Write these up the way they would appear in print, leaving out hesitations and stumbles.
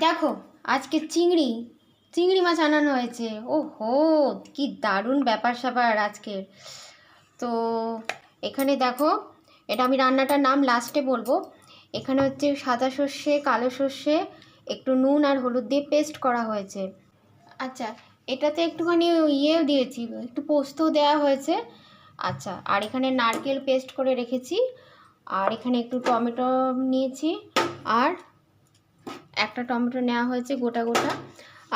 দেখো আজকে চিংড়ি চিংড়ি মাছ আনানো হয়েছে। ও হো, কি দারুণ ব্যাপার স্যাপার আজকের। তো এখানে দেখো, এটা আমি রান্নাটার নাম লাস্টে বলবো। এখানে হচ্ছে সাদা সর্ষে, কালো সর্ষে, একটু নুন আর হলুদ দিয়ে পেস্ট করা হয়েছে। আচ্ছা, এটাতে একটুখানি ইয়েও দিয়েছি, একটু পোস্ত দেওয়া হয়েছে। আচ্ছা, আর এখানে নারকেল পেস্ট করে রেখেছি, আর এখানে একটু টমেটো নিয়েছি, আর একটা টমেটো নেওয়া হয়েছে গোটা গোটা,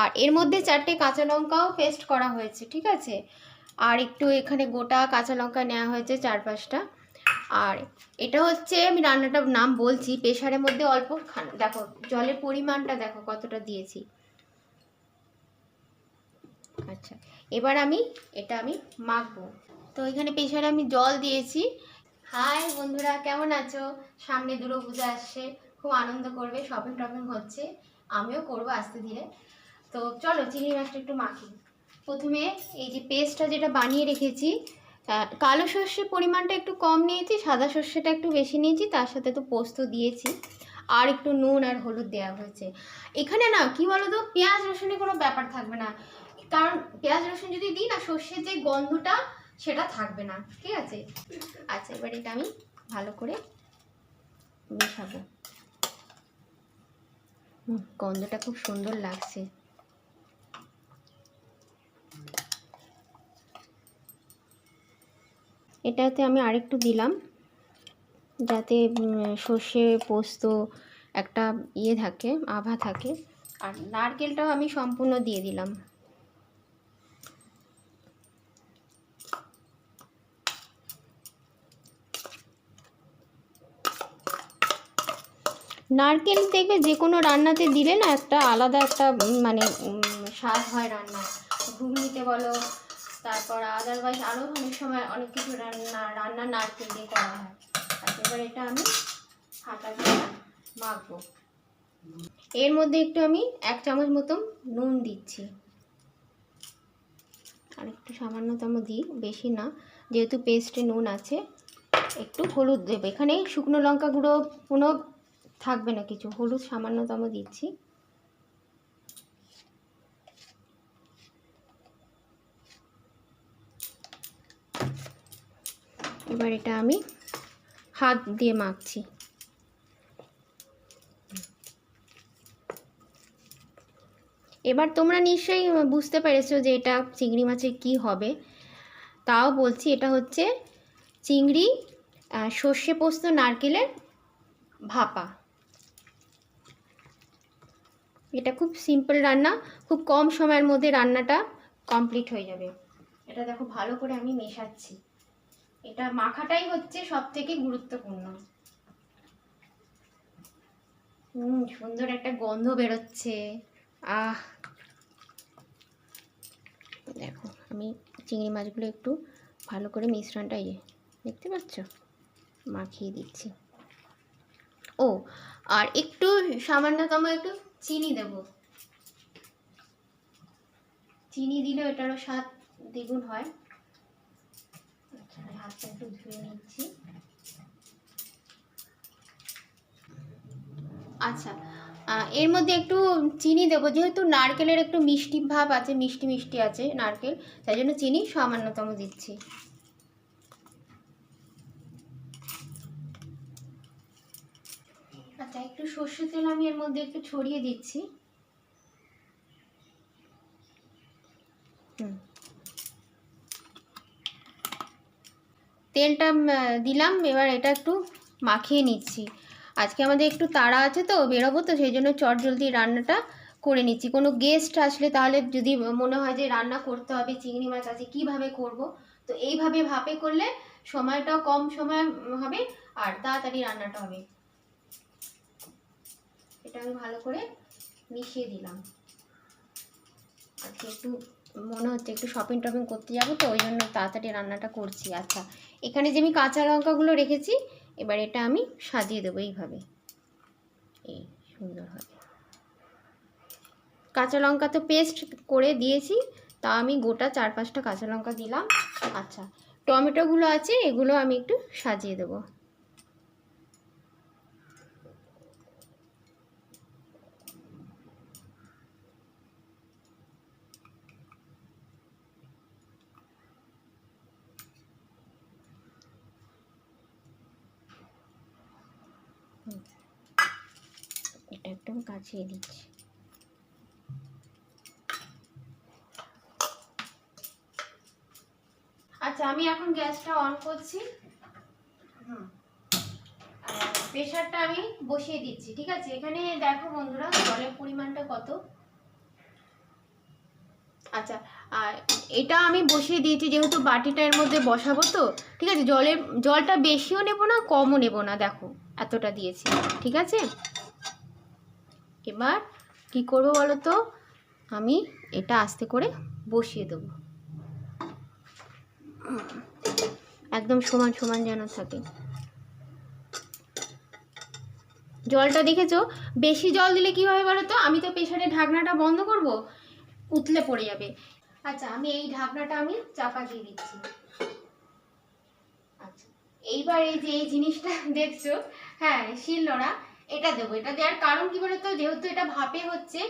আর এর মধ্যে 4টে কাঁচা লঙ্কাও পেস্ট করা হয়েছে, ঠিক আছে। আর একটু এখানে গোটা কাঁচা লঙ্কা নেওয়া হয়েছে 4-5টা। আর এটা হচ্ছে, আমি রান্নাটার নাম বলছি, প্রেশারের মধ্যে অল্প দেখো জলের পরিমাণটা দেখো কতটা দিয়েছি। আচ্ছা, এবার এটা আমি মাখবো। তো এখানে প্রেশারে আমি জল দিয়েছি। হাই বন্ধুরা, কেমন আছো? সামনে দুর্গাপূজা আসছে, খুব আনন্দ করবে, শপিং টপিং হচ্ছে, আমিও করবো আস্তে ধীরে। তো চলো চিংড়ি মাছটা একটু মাখি। প্রথমে এই যে পেস্টটা যেটা বানিয়ে রেখেছি, কালো সর্ষের পরিমাণটা একটু কম নিয়েছি, সাদা সর্ষেটা একটু বেশি নিয়েছি, তার সাথে তো পোস্ত দিয়েছি, আর একটু নুন আর হলুদ দেওয়া হয়েছে। এখানে না কি বলো তো, পেঁয়াজ রসুনের কোনো ব্যাপার থাকবে না, কারণ পেঁয়াজ রসুন যদি দিই না, সর্ষের যে গন্ধটা সেটা থাকবে না, ঠিক আছে। আচ্ছা, এবার এটা আমি ভালো করে মেশাবো। গন্ধটা খুব সুন্দর লাগছে। এটাতে আমি আরেকটু দিলাম, যাতে সর্ষে পোস্ত একটা ইয়ে থাকে, আভা থাকে। আর নারকেলটাও আমি সম্পূর্ণ দিয়ে দিলাম। নারকেল দেখবে যে কোনো রান্নাতে দিলে না, একটা আলাদা একটা মানে স্বাদ হয় রান্না, ঘুগনিতে বলো, তারপর আদারওয়াইজ আরও অনেক সময় অনেক কিছু রান্না নারকেল দিয়ে করা হয়। আর এবার এটা আমি হাতা দিয়ে মাখবো। এর মধ্যে একটু আমি 1 চামচ মতন নুন দিচ্ছি, আর একটু সামান্যতম দিই, বেশি না, যেহেতু পেস্টে নুন আছে। একটু হলুদ দেবো, এখানে শুকনো লঙ্কা গুঁড়ো কোনো থাকবে না কিছু, হলুদ সামান্যতম দিচ্ছি। এবার এটা আমি হাত দিয়ে মাখছি। এবার তোমরা নিশ্চয়ই বুঝতে পেরেছো যে এটা চিংড়ি মাছের কি হবে। তাও বলছি, এটা হচ্ছে চিংড়ি সর্ষে পোস্ত নারকেলের ভাপা। এটা খুব সিম্পল রান্না, খুব কম সময়ের মধ্যে রান্নাটা কমপ্লিট হয়ে যাবে। এটা দেখো ভালো করে আমি মেশাচ্ছি, এটা মাখাটাই হচ্ছে সবথেকে গুরুত্বপূর্ণ। সুন্দর একটা গন্ধ বেরোচ্ছে। আহ, দেখো আমি চিংড়ি মাছগুলো একটু ভালো করে মিশ্রণটা দেখতে পাচ্ছ, মাখিয়ে দিচ্ছি। ও, আর একটু সামান্যতম একটু চিনি দেব, চিনি দিলে এটারও স্বাদ দ্বিগুণ হয়। আচ্ছা, হাতটা একটু ধুয়ে নিচ্ছি। আচ্ছা, এর মধ্যে একটু চিনি দেবো, যেহেতু নারকেলের একটু মিষ্টি ভাব আছে, মিষ্টি মিষ্টি আছে নারকেল, তাই জন্য চিনি সামান্যতম দিচ্ছি। আচ্ছা, একটু সর্ষের তেল আমি এর মধ্যে একটু ছড়িয়ে দিচ্ছি। তেলটা দিলাম, এবার এটা একটু মাখিয়ে নিচ্ছি। আজকে আমাদের একটু তাড়া আছে তো, বেরোবো, তো সেই জন্য চটজলদি রান্নাটা করে নিচ্ছি। কোনো গেস্ট আসলে তাহলে যদি মনে হয় যে রান্না করতে হবে, চিংড়ি মাছ আছে, কিভাবে করব, তো এইভাবে ভাপে করলে সময়টাও কম সময় হবে আর তাড়াতাড়ি রান্নাটা হবে। এটা আমি ভালো করে মিশিয়ে দিলাম। আজকে একটু মনে হচ্ছে একটু শপিং টপিং করতে যাবো, তো ওই জন্য তাড়াতাড়ি রান্নাটা করছি। আচ্ছা, এখানে যে আমি কাঁচা লঙ্কাগুলো রেখেছি, এবার এটা আমি সাজিয়ে দেবো এইভাবে, এই সুন্দরভাবে। কাঁচা লঙ্কা তো পেস্ট করে দিয়েছি, তা আমি গোটা 4-5টা কাঁচা লঙ্কা দিলাম। আচ্ছা, টমেটোগুলো আছে, এগুলো আমি একটু সাজিয়ে দেবো। কাছিয়ে দিচ্ছি। আচ্ছা, আমি এখন গ্যাসটা অন করছি। প্রেশারটা আমি বসিয়ে দিচ্ছি, ঠিক আছে? এখানে দেখো বন্ধুরা জলের পরিমাণটা কত। আচ্ছা, আর এটা আমি বসিয়ে দিয়েছি যেহেতু বাটিটা এর মধ্যে বসাবো, তো ঠিক আছে। জলটা বেশিও নেব না, কমও নেব না, দেখো এতটা দিয়েছি, ঠিক আছে। এবার কি করবো বলো তো, আমি এটা আস্তে করে বসিয়ে দেবো, একদম সমান সমান যেন থাকে। জলটা দেখেছো, বেশি জল দিলে কি হবে বলো তো, আমি তো প্রেসারের ঢাকনাটা বন্ধ করব, উতলে পড়ে যাবে। আচ্ছা, আমি এই ঢাকনাটা আমি চাপা দিয়ে দিচ্ছি। আচ্ছা, এইবার এই যে এই জিনিসটা দেখছো, হ্যাঁ শিলনোড়া, এটা দেবো। এটা দেওয়ার কারণ কি বলতো, যেহেতু এটা ভাপে হচ্ছে,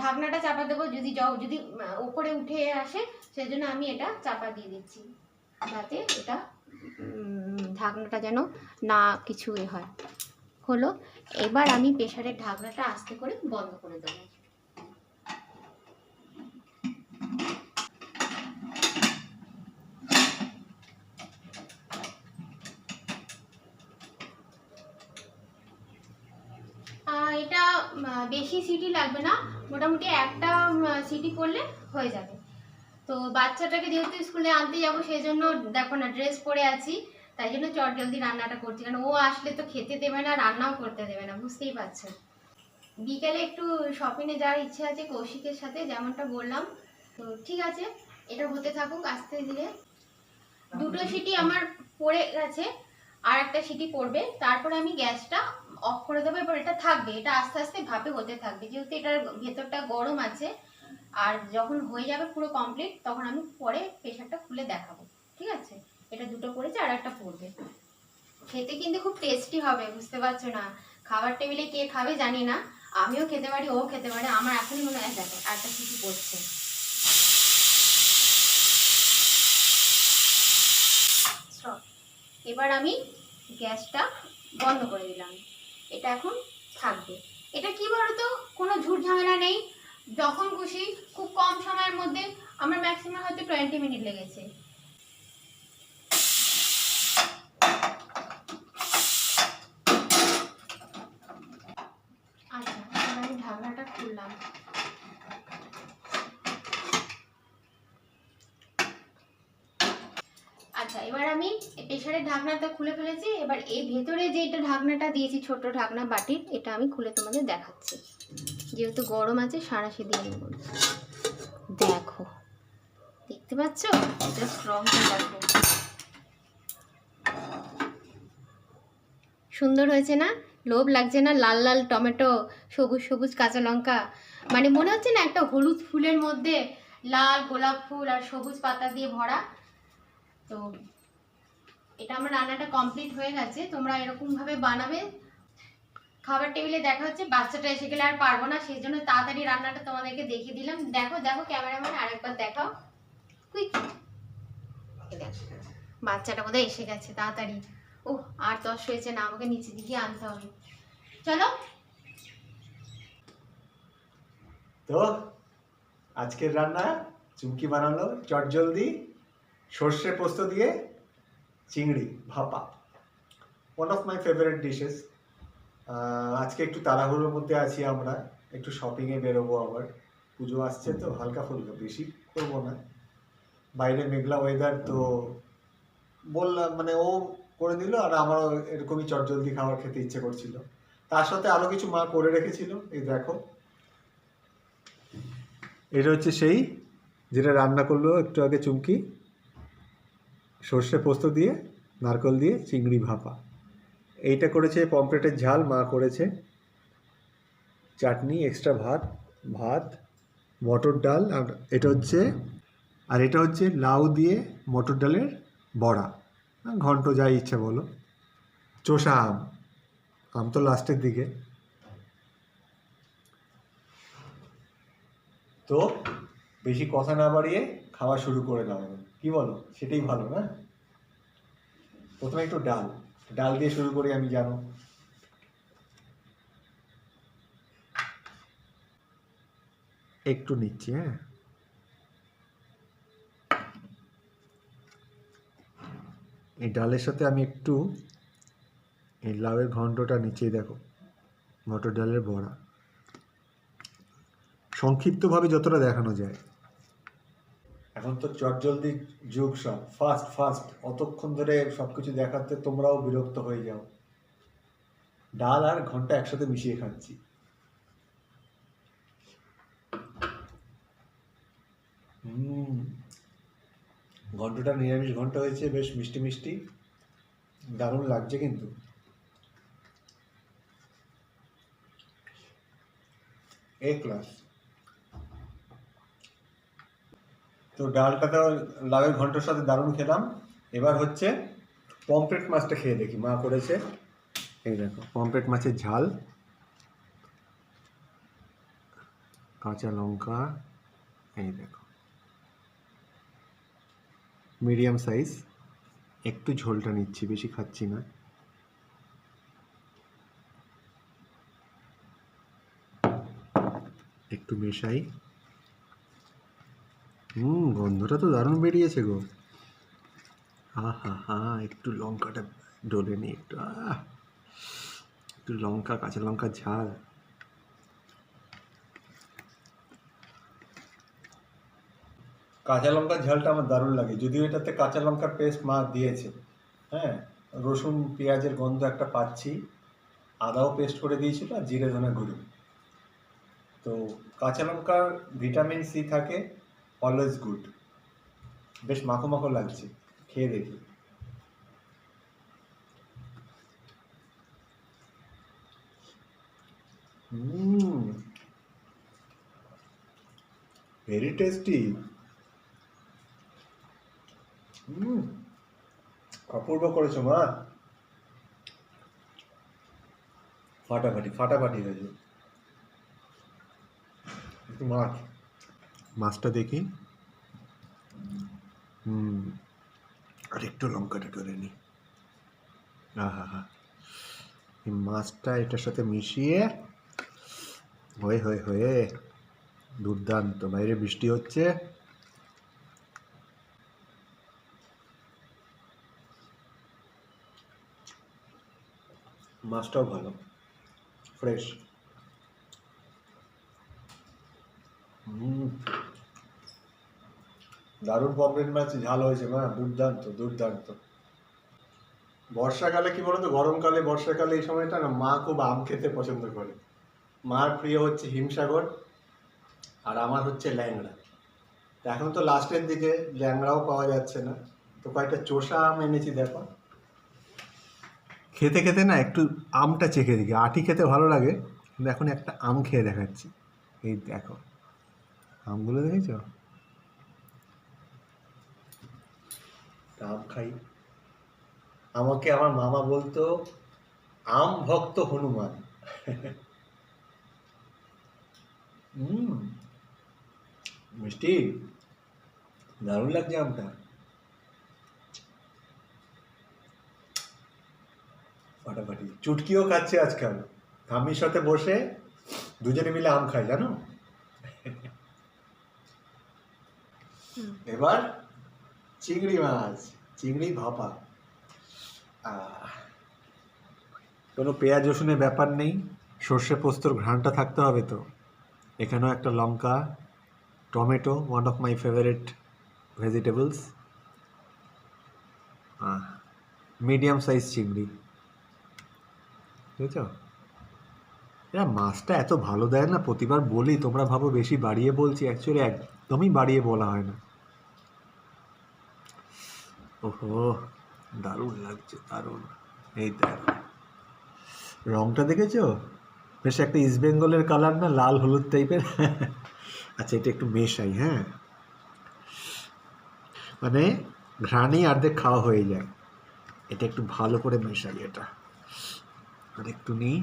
ঢাকনাটা চাপা দেবো, যদি উপরে উঠে আসে, সেজন্য আমি এটা চাপা দিয়ে দিচ্ছি, যাতে এটা ঢাকনাটা যেন না কিছু হয়। হলো, এবার আমি প্রেসারের ঢাকনাটা আস্তে করে বন্ধ করে দেবো। এটা বেশি সিটি লাগবে না, মোটামুটি একটা সিটি করলে হয়ে যাবে। তো বাচ্চাটাকে যেহেতু স্কুলে আনতে যাবো, সেই জন্য দেখো না ড্রেস পরে আছি, তাই জন্য চটজলদি রান্নাটা করছি, কারণ ও আসলে তো খেতে দেবে না, রান্নাও করতে দেবে না, বুঝতেই পারছো। বিকেলে একটু শপিংয়ে যাওয়ার ইচ্ছে আছে কৌশিকের সাথে, যেমনটা বললাম। তো ঠিক আছে, এটা হতে থাকুক আস্তে ধীরে। দুটো সিটি আমার পড়ে গেছে, আর একটা সিটি পড়বে, তারপরে আমি গ্যাসটা অফ করে দেবো। এবার এটা থাকবে, এটা আস্তে আস্তে ভাপে হতে থাকবে, যেহেতু এটার ভেতরটা গরম আছে। আর যখন হয়ে যাবে পুরো কমপ্লিট, তখন আমি পরে প্রেশারটা খুলে দেখাবো, ঠিক আছে। এটা দুটো পড়েছে, আর একটা পড়বে। খেতে কিন্তু খুব টেস্টি হবে, বুঝতে পারছো না। খাবার টেবিলে কে খাবে জানি না, আমিও খেতে পারি, ও খেতে পারে। আমার এখনই মনে হয়, দেখো আরেকটা সিটি পড়ছে। এবার আমি গ্যাসটা বন্ধ করে দিলাম, এটা এখন থাকবে। এটা কি বলতো, কোনো ঝুট ঝামেলা নেই, যখন খুশি খুব কম সময়ের মধ্যে, আমার ম্যাক্সিমাম হয়তো 20 মিনিট লেগেছে। আচ্ছা, এবার আমি ঢাকনাটা খুললাম। আচ্ছা, এবার আমি প্রেসারের ঢাকনাটা খুলে ফেলেছি। এবার এই ভেতরে যে এটা ঢাকনাটা দিয়েছি, ছোট ঢাকনা বাটির, এটা আমি খুলে তোমাদের দেখাচ্ছি, যেহেতু গরম আছে সাঁড়াশি দিয়ে নেব। দেখো, দেখতে পাচ্ছ এটা স্ট্রংটা, দেখো সুন্দর হয়েছে না? লোভ লাগছে না? লাল লাল টমেটো, সবুজ সবুজ কাঁচা লঙ্কা, মানে মনে হচ্ছে না একটা হলুদ ফুলের মধ্যে লাল গোলাপ ফুল আর সবুজ পাতা দিয়ে ভরা। তো এটা আমার রান্নাটা কমপ্লিট হয়ে গেছে, তোমরা এরকম ভাবে বানাবে। খাবার টেবিলে দেখা হচ্ছে, বাচ্চাটা এসে গেলে আর পারবো না, সেই জন্য তাড়াতাড়ি রান্নাটা তোমাদেরকে দেখিয়ে দিলাম। দেখো দেখো ক্যামেরাম্যান, আরেকবার দেখাও, কুইক। বাচ্চাটা বোধহয় এসে গেছে, তাড়াতাড়ি। ও, আর 10 হয়েছে না, আমাকে নিচে দিকে আনতে হবে, চলো। তো আজকের রান্না চুমকি বানালো চটজলদি সর্ষে পোস্ত দিয়ে চিংড়ি ভাপা, one of my favourite dishes. আজকে একটু তাড়াহুড়োর মধ্যে আছি আমরা, একটু শপিংয়ে বেরোবো, আবার পুজো আসছে তো, হালকা ফুলকা, বেশি করবো না। বাইরে মেঘলা ওয়েদার, তো বললাম মানে ও করে দিল, আর আমারও এরকমই চটজলদি খাবার খেতে ইচ্ছে করছিল। তার সাথে আরও কিছু মা করে রেখেছিল, এই দেখো এটা হচ্ছে সেই যেটা রান্না করলো একটু আগে চুমকি, সর্ষে পোস্ত দিয়ে নারকেল দিয়ে চিংড়ি ভাপা। এইটা করেছে পমফ্রেটের ঝাল মা করেছে, চাটনি, এক্সট্রা ভাত, ভাত, মটর ডাল, আর এটা হচ্ছে লাউ দিয়ে মটর ডালের বড়া, ঘন্ট যাই ইচ্ছা বলো, চোষা আম, আম তো লাস্টের দিকে। তো বেশি কথা না বাড়িয়ে খাওয়া শুরু করে দাও, কি বলো? সেটাই ভালো না? প্রথমে একটু ডাল ডাল দিয়ে শুরু করি, আমি জানো। একটু নিচ্ছি, হ্যাঁ। এই ডালের সাথে আমি একটু এই লাউয়ের ঘন্টটা নিচেই দেখো, মটর ডালের বড়া, সংক্ষিপ্তভাবে যতটা দেখানো যায়। এখন তো চটজলদি যুগ, সব ফাস্ট ফাস্ট, অতক্ষণ ধরে সব কিছু দেখাতে তোমরাও বিরক্ত হয়ে যাও। ডাল আর ঘন্টা একসাথে মিশিয়ে খাচ্ছি। ঘন্টটা নিরামিষ ঘন্ট হয়েছে, বেশ মিষ্টি মিষ্টি, দারুণ লাগছে কিন্তু। এ ক্লাস। তো ডালটা তো লাউয়ের ঘন্টার সাথে দারুণ খেলাম। এবার হচ্ছে পমফ্রেট মাছটা খেয়ে দেখি, মা করেছে। এই দেখো পমফ্রেট মাছের ঝাল, কাঁচা লঙ্কা, এই দেখো মিডিয়াম সাইজ, একটু ঝোলটা নিচ্ছি, বেশি খাচ্ছি না। একটু মেশাই। গন্ধটা তো দারুণ বেরিয়েছে গো। হা হা, একটু লঙ্কাটা ডলে নি একটু, একটু লঙ্কা, কাঁচা লঙ্কার ঝাল। কাঁচা লঙ্কার ঝালটা আমার দারুণ লাগে, যদিও এটাতে কাঁচা লঙ্কার পেস্ট মা দিয়েছে। হ্যাঁ, রসুন পেঁয়াজের গন্ধ একটা পাচ্ছি, আদাও পেস্ট করে দিয়েছিল আর জিরে ধনে গুঁড়ো। তো কাঁচা লঙ্কার ভিটামিন সি থাকে, অলওয়েজ গুড। বেশ মাখো মাখো লাগছে, খেয়ে দেখি। Very tasty. অপূর্ব করেছো মা, ফাটাফাটি ফাটাফাটি হয়েছে। একটু মাছটা দেখি। আর একটু লঙ্কাটা করে নি। হা, এই মাছটা এটার সাথে মিশিয়ে হয়ে হয়ে হয়ে দুর্দান্ত। বাইরে বৃষ্টি হচ্ছে, মাছটাও ভালো, ফ্রেশ। দারুণ পমফ্রেট মাছ ঝাল হয়েছে মা, দুর্দান্ত দুর্দান্ত। বর্ষাকালে কি বলতো, গরমকালে বর্ষাকালে এই সময়টা না মা খুব আম খেতে পছন্দ করে। মার প্রিয় হচ্ছে হিমসাগর, আর আমার হচ্ছে ল্যাংড়া। এখন তো লাস্টের দিকে ল্যাংড়াও পাওয়া যাচ্ছে না, তো কয়েকটা চোষা আম এনেছি। দেখো খেতে খেতে না একটু আমটা চেখে দেখি, আটি খেতে ভালো লাগে, কিন্তু এখন একটা আম খেয়ে দেখাচ্ছি। এই দেখো আমগুলো দেখেছ, আম খাই। আমাকে আমার মামা বলতো আম ভক্ত হনুমান। মিষ্টি, দারুণ লাগছে আমটা, ফাটাফাটি। চুটকিও খাচ্ছে আজকাল, ঠাম্মির সাথে বসে দুজনে মিলে আম খাই, জানো। এবার চিংড়ি মাছ, চিংড়ি ভাপা। কোনো পেঁয়াজ রসুনের ব্যাপার নেই, সর্ষে পোস্তর ঘ্রাণটা থাকতে হবে। তো এখানেও একটা লঙ্কা, tomato, one of my favourite vegetables, medium size চিংড়ি, বুঝেছ। এরা মাছটা এত ভালো দেয় না, প্রতিবার বলি, তোমরা ভাবো বেশি বাড়িয়ে বলছি, অ্যাকচুয়ালি একদমই বাড়িয়ে বলা হয় না। ওহো, দারুণ লাগছে দারুণ। এই দেখো রংটা দেখেছো, বেশ একটা ইস্ট বেঙ্গলের কালার না, লাল হলুদ টাইপের। আচ্ছা এটা একটু মেশাই, হ্যাঁ, মানে ঘ্রাণেই অর্ধেক খাওয়া হয়ে যায়। এটা একটু ভালো করে মেশাই, এটা আর একটু নিই।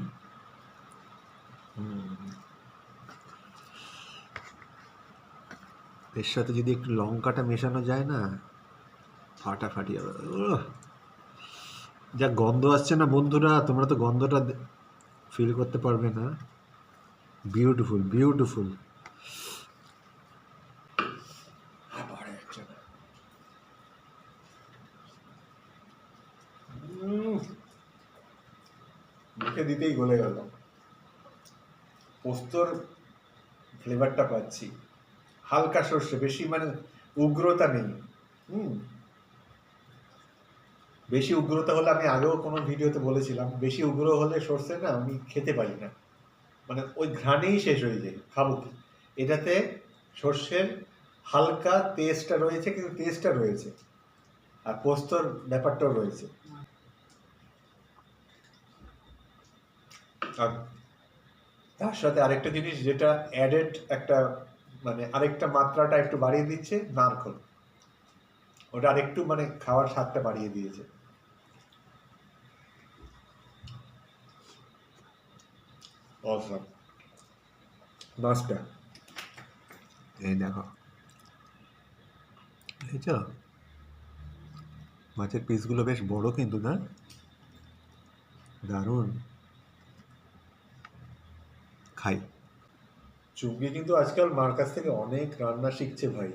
এর সাথে যদি একটু লঙ্কাটা মেশানো যায় না, ফাটাফাটি হবে। যা গন্ধ আসছে না বন্ধুরা, তোমরা তো গন্ধটা ফিল করতে পারবে না। Beautiful beautiful. মুখে দিতেই গলে গেল। পোস্তর ফ্লেভারটা পাচ্ছি, হালকা সর্ষে, বেশি মানে উগ্রতা নেই। হুম, বেশি উগ্রতা হলে, আমি আগেও কোনো ভিডিওতে বলেছিলাম, বেশি উগ্র হলে সর্ষে না আমি খেতে পারি না, মানে ওই ঘ্রাণেই শেষ হয়ে যায়, খাবো কি। এটাতে সর্ষের হালকা টেস্টটা রয়েছে, কিন্তু টেস্টটা রয়েছে, আর পোস্তর ব্যাপারটাও রয়েছে। আর তার সাথে আরেকটা জিনিস যেটা অ্যাডেড একটা, মানে আরেকটা মাত্রাটা একটু বাড়িয়ে দিচ্ছে, নারকল। ওটা আরেকটু মানে খাওয়ার স্বাদটা বাড়িয়ে দিয়েছে। অসম মাছটা, এই দেখো, বুঝেছ, মাছের পিসগুলো বেশ বড় কিন্তু, না দারুণ। খাই। চুমকি কিন্তু আজকাল মার কাছ থেকে অনেক রান্না শিখছে ভাই।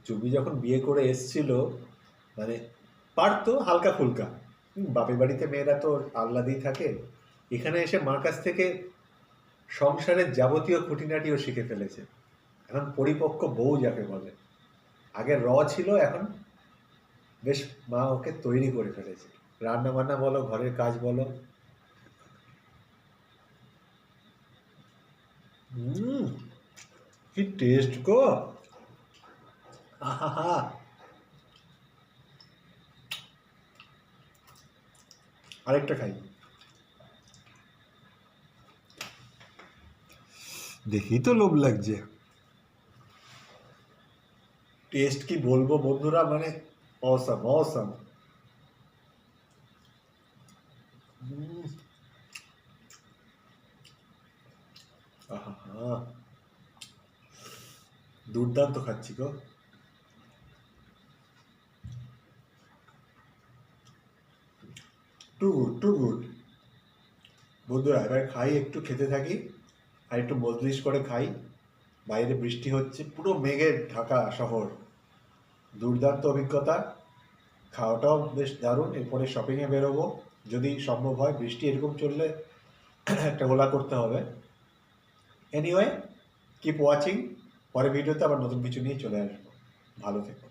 চুমকি যখন বিয়ে করে এসছিল, মানে পারতো হালকা ফুলকা, বাপের বাড়িতে মেয়েরা তো আহ্লাদেই থাকে, এখানে এসে মার কাছ থেকে সংসারের যাবতীয় খুঁটিনাটিও শিখে ফেলেছে। এখন পরিপক্ক বউ যাকে বলে, আগে ছিল, এখন বেশ মা ওকে তৈরি করে ফেলেছে। রান্না বান্না বলো, ঘরের কাজ বলো। কি টেস্ট গো, আহা। আরেকটা খাই, দেখি তো লোভ লাগছে। টেস্ট কি বলবো বন্ধুরা, মানে অসাম অসাম। আহা, দুর্দান্ত খাচ্ছি গো। Too good, too good. বন্ধুরা এবার খাই, একটু খেতে থাকি, আর একটু মজলিশ করে খাই। বাইরে বৃষ্টি হচ্ছে, পুরো মেঘের ঢাকা শহর, দুর্দান্ত অভিজ্ঞতা। খাওয়াটাও বেশ দারুণ। এরপরে শপিংয়ে বেরোবো, যদি সম্ভব হয়। বৃষ্টি এরকম চললে একটা ওলা করতে হবে। এনিওয়ে, কিপ ওয়াচিং, পরে ভিডিওতে আবার নতুন কিছু নিয়ে চলে আসবো। ভালো থেকো।